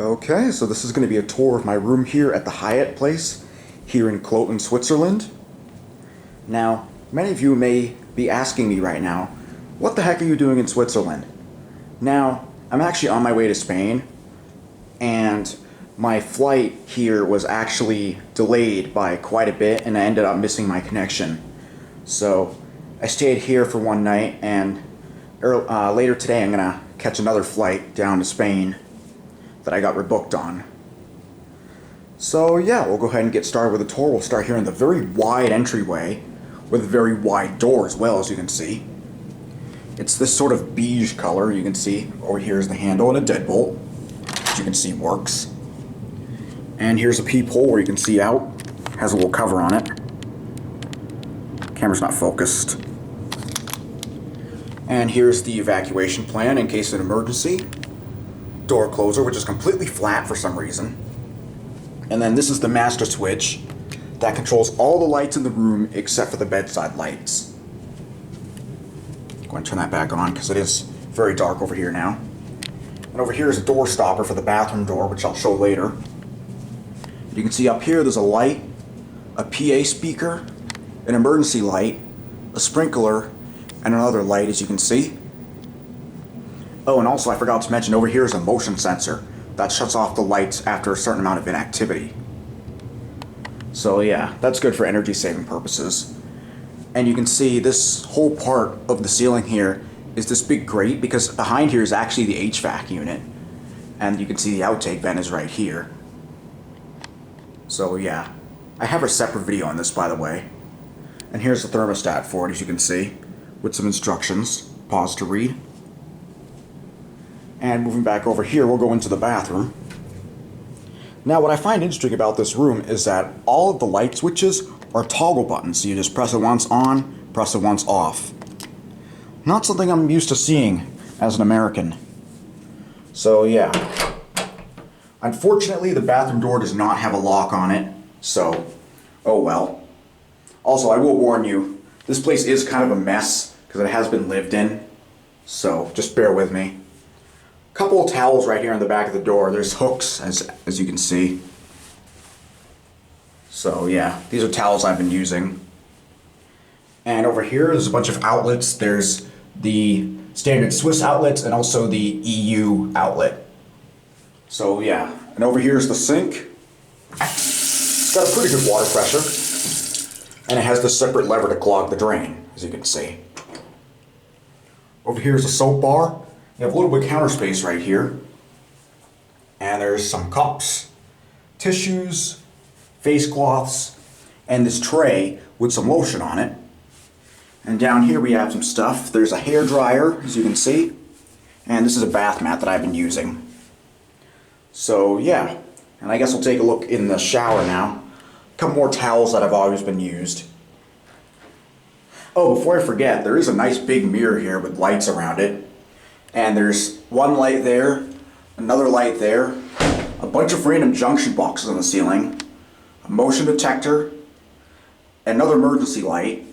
Okay, so this is going to be a tour of my room here at the Hyatt place here in Kloten, Switzerland. Now, many of you may be asking me right now, what the heck are you doing in Switzerland? Now, I'm actually on my way to Spain, and my flight here was actually delayed by quite a bit, and I ended up missing my connection. So, I stayed here for one night, and later today I'm going to catch another flight down to Spain that I got rebooked on. So yeah, we'll go ahead and get started with the tour. We'll start here in the very wide entryway with a very wide door as well, as you can see. It's this sort of beige color. You can see over here is the handle and a deadbolt, which you can see works. And here's a peephole where you can see out. Has a little cover on it. Camera's not focused. And here's the evacuation plan in case of an emergency. Door closer, which is completely flat for some reason. And then this is the master switch that controls all the lights in the room except for the bedside lights. I'm going to turn that back on because it is very dark over here now. And over here is a door stopper for the bathroom door, which I'll show later. You can see up here there's a light, a PA speaker, an emergency light, a sprinkler, and another light, as you can see. Oh, and also I forgot to mention, over here is a motion sensor that shuts off the lights after a certain amount of inactivity. So yeah, that's good for energy saving purposes. And you can see this whole part of the ceiling here is this big grate, because behind here is actually the HVAC unit. And you can see the outtake vent is right here. So yeah, I have a separate video on this, by the way. And here's the thermostat for it, as you can see, with some instructions. Pause to read. And moving back over here, we'll go into the bathroom. Now, what I find interesting about this room is that all of the light switches are toggle buttons. So you just press it once on, press it once off. Not something I'm used to seeing as an American. So yeah. Unfortunately, the bathroom door does not have a lock on it. So, oh well. Also, I will warn you, this place is kind of a mess because it has been lived in. So just bear with me. Couple of towels right here on the back of the door. There's hooks, as you can see. So yeah, these are towels I've been using. And over here, there's a bunch of outlets. There's the standard Swiss outlets and also the EU outlet. So yeah, and over here is the sink. It's got a pretty good water pressure. And it has this separate lever to clog the drain, as you can see. Over here is a soap bar. You have a little bit of counter space right here. And there's some cups, tissues, face cloths, and this tray with some lotion on it. And down here we have some stuff. There's a hair dryer, as you can see. And this is a bath mat that I've been using. So yeah, and I guess we'll take a look in the shower now. A couple more towels that have always been used. Oh, before I forget, there is a nice big mirror here with lights around it. And there's one light there, another light there, a bunch of random junction boxes on the ceiling, a motion detector, another emergency light,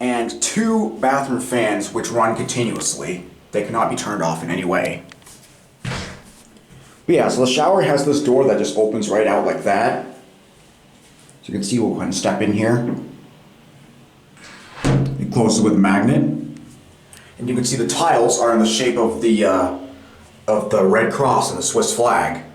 and two bathroom fans which run continuously. They cannot be turned off in any way. But yeah, so the shower has this door that just opens right out like that. So you can see we'll go ahead and step in here. You close it with a magnet. And you can see the tiles are in the shape of the Red Cross and the Swiss flag.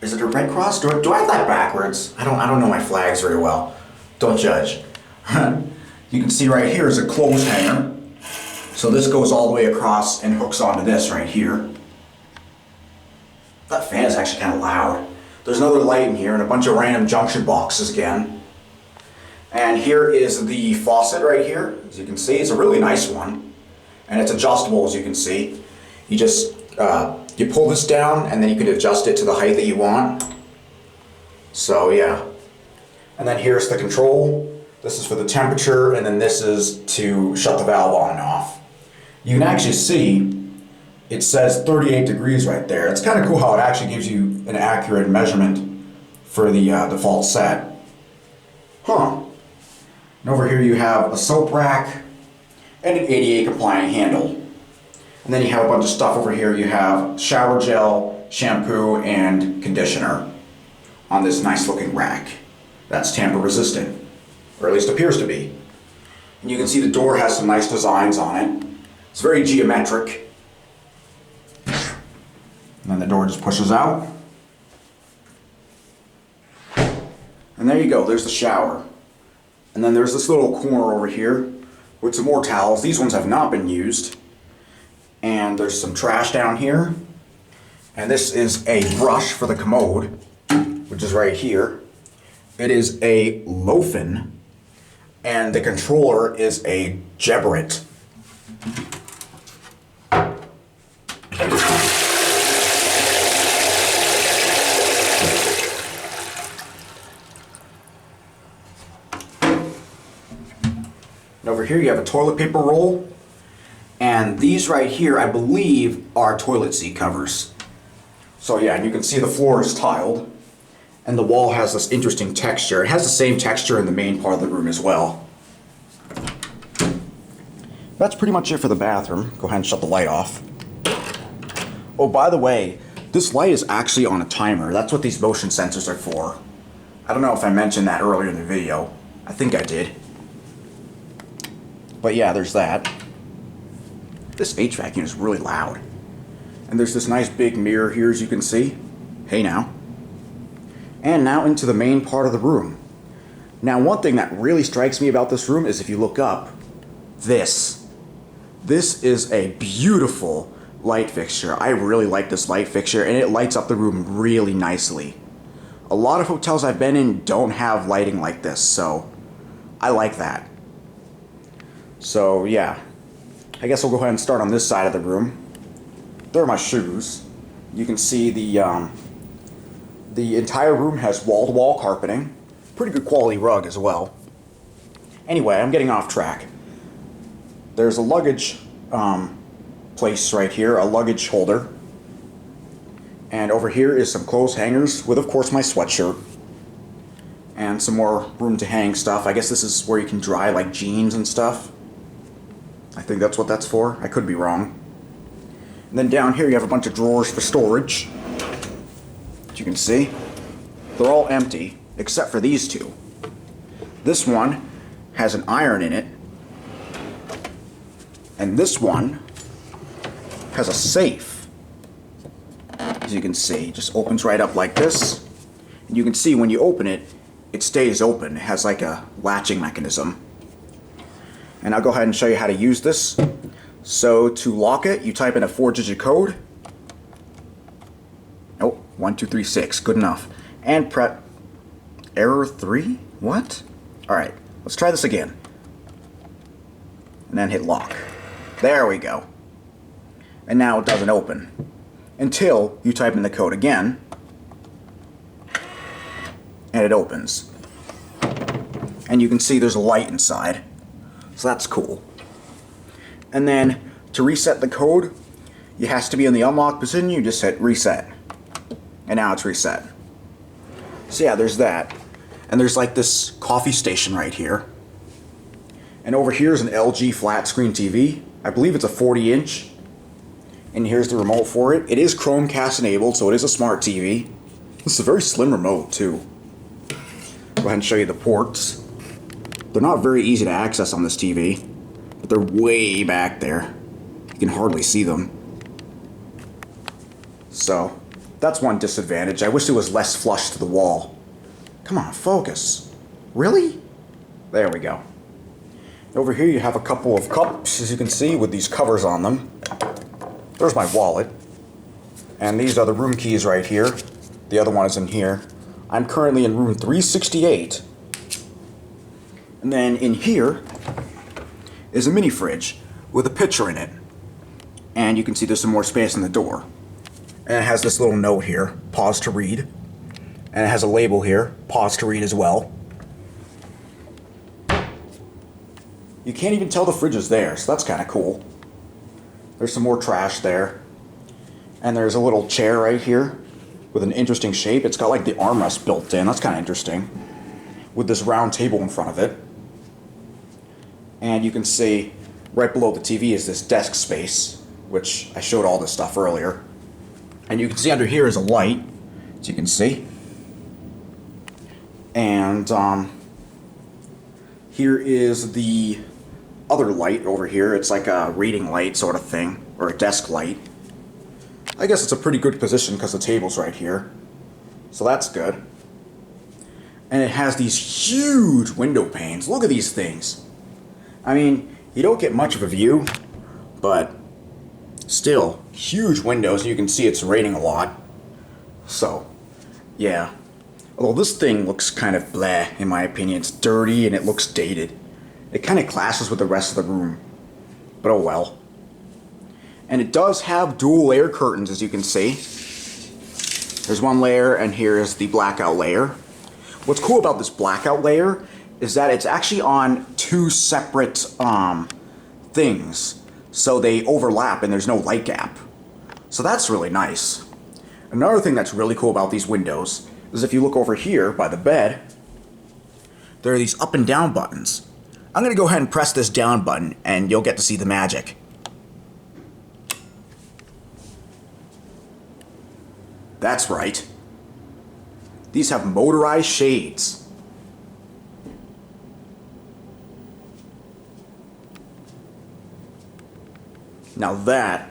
Is it a Red Cross? Do I have that backwards? I don't know my flags very well. Don't judge. You can see right here is a clothes hanger. So this goes all the way across and hooks onto this right here. That fan is actually kind of loud. There's another light in here and a bunch of random junction boxes again. And here is the faucet right here. As you can see, it's a really nice one. And it's adjustable, as you can see. You just, you pull this down and then you can adjust it to the height that you want. So yeah. And then here's the control. This is for the temperature, and then this is to shut the valve on and off. You can actually see it says 38 degrees right there. It's kind of cool how it actually gives you an accurate measurement for the default set. Huh. And over here you have a soap rack and an ADA compliant handle. And And then you have a bunch of stuff over here. You have shower gel, shampoo, and conditioner on this nice looking rack. That's tamper resistant, or at least appears to be. And you can see the door has some nice designs on it. It's very geometric. And then the door just pushes out. And there you go, there's the shower. And then there's this little corner over here with some more towels. These ones have not been used. And there's some trash down here. And this is a brush for the commode, which is right here. It is a Kloten, and the controller is a Hyatt. And over here you have a toilet paper roll, and these right here I believe are toilet seat covers. So yeah, and you can see the floor is tiled, and the wall has this interesting texture. It has the same texture in the main part of the room as well. That's pretty much it for the bathroom. Go ahead and shut the light off. Oh, by the way, this light is actually on a timer. That's what these motion sensors are for. I don't know if I mentioned that earlier in the video. I think I did. But yeah, there's that. This HVAC unit is really loud. And there's this nice big mirror here, as you can see. Hey now. And now into the main part of the room. Now, one thing that really strikes me about this room is if you look up, this is a beautiful light fixture. I really like this light fixture, and it lights up the room really nicely. A lot of hotels I've been in don't have lighting like this, so I like that. So yeah, I guess we'll go ahead and start on this side of the room. There are my shoes. You can see the entire room has wall-to-wall carpeting. Pretty good quality rug as well. Anyway, I'm getting off track. There's a luggage place right here, a luggage holder. And over here is some clothes hangers with, of course, my sweatshirt. And some more room to hang stuff. I guess this is where you can dry like jeans and stuff. I think that's what that's for. I could be wrong. And then down here you have a bunch of drawers for storage. As you can see, they're all empty except for these two. This one has an iron in it, and this one has a safe. As you can see, it just opens right up like this. And you can see when you open it, it stays open. It has like a latching mechanism. And I'll go ahead and show you how to use this. So to lock it, you type in a 4-digit code. Oh, 1236, good enough. And press error 3? What? Alright, let's try this again. And then hit lock. There we go. And now it doesn't open until you type in the code again, and it opens. And you can see there's a light inside, so that's cool. And then to reset the code, it has to be in the unlock position. You just hit reset, and now it's reset. So yeah, there's that. And there's like this coffee station right here. And over here is an LG flat screen TV. I believe it's a 40-inch. And here's the remote for it. It is Chromecast enabled, so it is a smart TV. This is a very slim remote too. Go ahead and show you the ports. They're not very easy to access on this TV, but they're way back there. You can hardly see them. So that's one disadvantage. I wish it was less flush to the wall. Come on, focus. Really? There we go. Over here you have a couple of cups, as you can see, with these covers on them. There's my wallet. And these are the room keys right here. The other one is in here. I'm currently in room 368. And then in here is a mini fridge with a picture in it. And you can see there's some more space in the door. And it has this little note here, pause to read. And it has a label here, pause to read as well. You can't even tell the fridge is there, so that's kind of cool. There's some more trash there. And there's a little chair right here with an interesting shape. It's got like the armrest built in. That's kind of interesting. With this round table in front of it. And you can see right below the TV is this desk space. which I showed all this stuff earlier. And you can see under here is a light, as you can see. And here is the other light over here. It's like a reading light sort of thing, or a desk light. I guess it's a pretty good position because the table's right here. So that's good. And it has these huge window panes. Look at these things. I mean, you don't get much of a view, but still, huge windows. You can see it's raining a lot. So, yeah. Although this thing looks kind of bleh, in my opinion. It's dirty and it looks dated. It kind of clashes with the rest of the room. But oh well. And it does have dual layer curtains, as you can see. There's one layer, and here is the blackout layer. What's cool about this blackout layer is that it's actually on two separate things. So they overlap and there's no light gap. So that's really nice. Another thing that's really cool about these windows is if you look over here by the bed, there are these up and down buttons. I'm going to go ahead and press this down button and you'll get to see the magic. That's right. These have motorized shades. Now that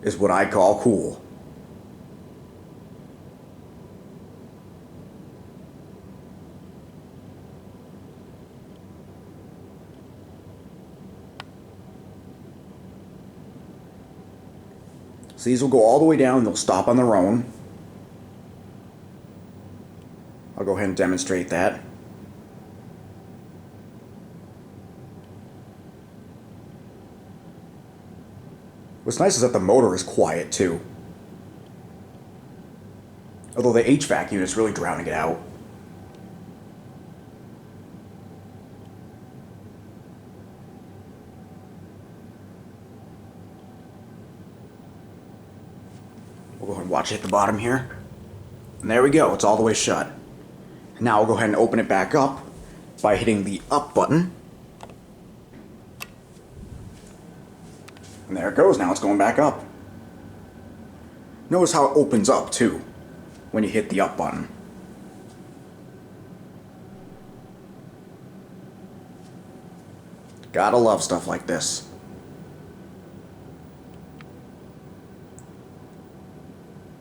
is what I call cool. So these will go all the way down, they'll stop on their own. I'll go ahead and demonstrate that. What's nice is that the motor is quiet too. Although the HVAC unit is really drowning it out. We'll go ahead and watch it hit the bottom here. And there we go, it's all the way shut. Now I'll go ahead and open it back up by hitting the up button. And there it goes, now it's going back up. Notice how it opens up too when you hit the up button. Gotta love stuff like this.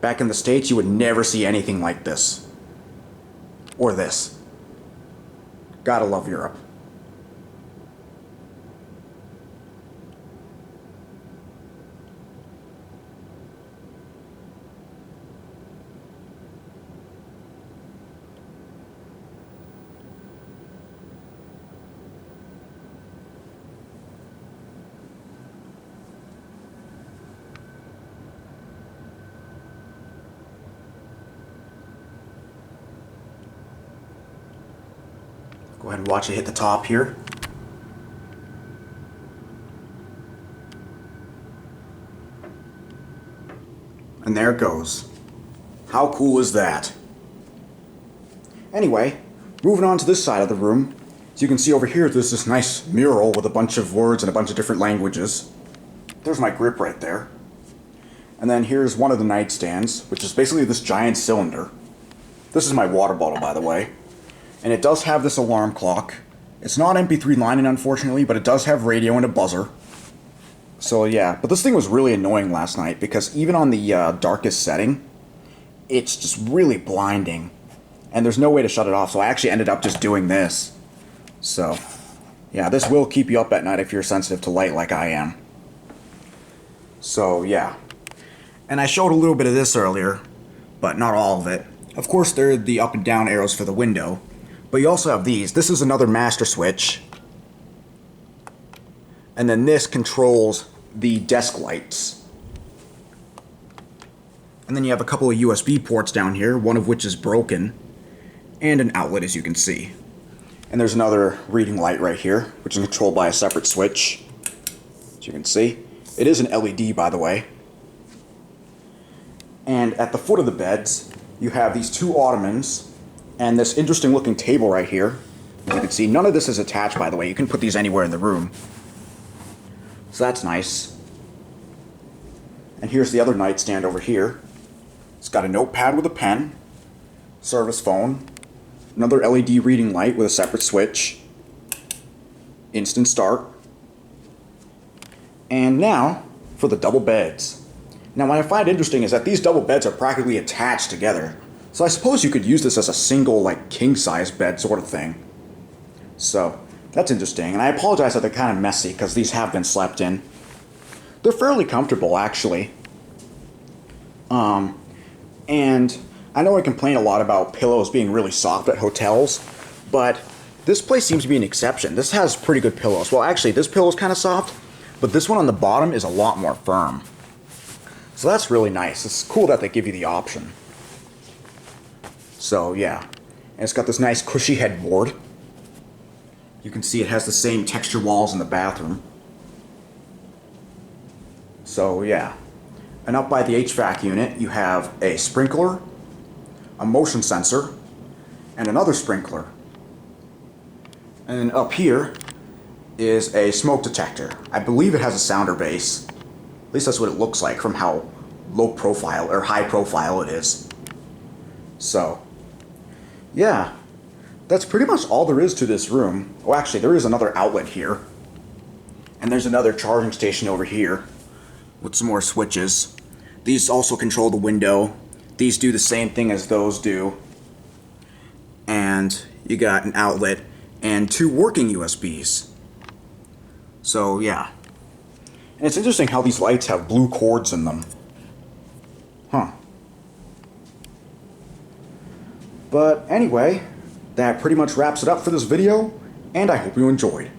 Back in the States, you would never see anything like this. Or this. Gotta love Europe. Go ahead and watch it hit the top here. And there it goes. How cool is that? Anyway, moving on to this side of the room. As you can see over here, there's this nice mural with a bunch of words in a bunch of different languages. There's my grip right there. And then here's one of the nightstands, which is basically this giant cylinder. This is my water bottle, by the way. And it does have this alarm clock. It's not MP3 lining, unfortunately, but it does have radio and a buzzer. So yeah, but this thing was really annoying last night because even on the darkest setting, it's just really blinding. And there's no way to shut it off, so I actually ended up just doing this. So, yeah, this will keep you up at night if you're sensitive to light like I am. So, yeah. And I showed a little bit of this earlier, but not all of it. Of course, there are the up and down arrows for the window. But you also have these. This is another master switch. And then this controls the desk lights. And then you have a couple of USB ports down here, one of which is broken. And an outlet, as you can see. And there's another reading light right here, which is controlled by a separate switch. As you can see. It is an LED, by the way. And at the foot of the beds, you have these two ottomans and this interesting looking table right here. As you can see, none of this is attached, by the way. You can put these anywhere in the room. So that's nice. And here's the other nightstand over here. It's got a notepad with a pen, service phone, another LED reading light with a separate switch, instant start. And now for the double beds. Now what I find interesting is that these double beds are practically attached together. So I suppose you could use this as a single, like, king-size bed sort of thing. So that's interesting. And I apologize that they're kind of messy because these have been slept in. They're fairly comfortable, actually. And I know I complain a lot about pillows being really soft at hotels, but this place seems to be an exception. This has pretty good pillows. Well, actually, this pillow is kind of soft, but this one on the bottom is a lot more firm. So that's really nice. It's cool that they give you the option. So, yeah. And it's got this nice cushy headboard. You can see it has the same texture walls in the bathroom. So, yeah. And up by the HVAC unit, you have a sprinkler, a motion sensor, and another sprinkler. And then up here is a smoke detector. I believe it has a sounder base. At least that's what it looks like from how low profile or high profile it is. So, yeah. That's pretty much all there is to this room. Oh, actually, there is another outlet here. And there's another charging station over here with some more switches. These also control the window. These do the same thing as those do. And you got an outlet and 2 working USBs. So, yeah. And it's interesting how these lights have blue cords in them. Huh. But anyway, that pretty much wraps it up for this video, and I hope you enjoyed.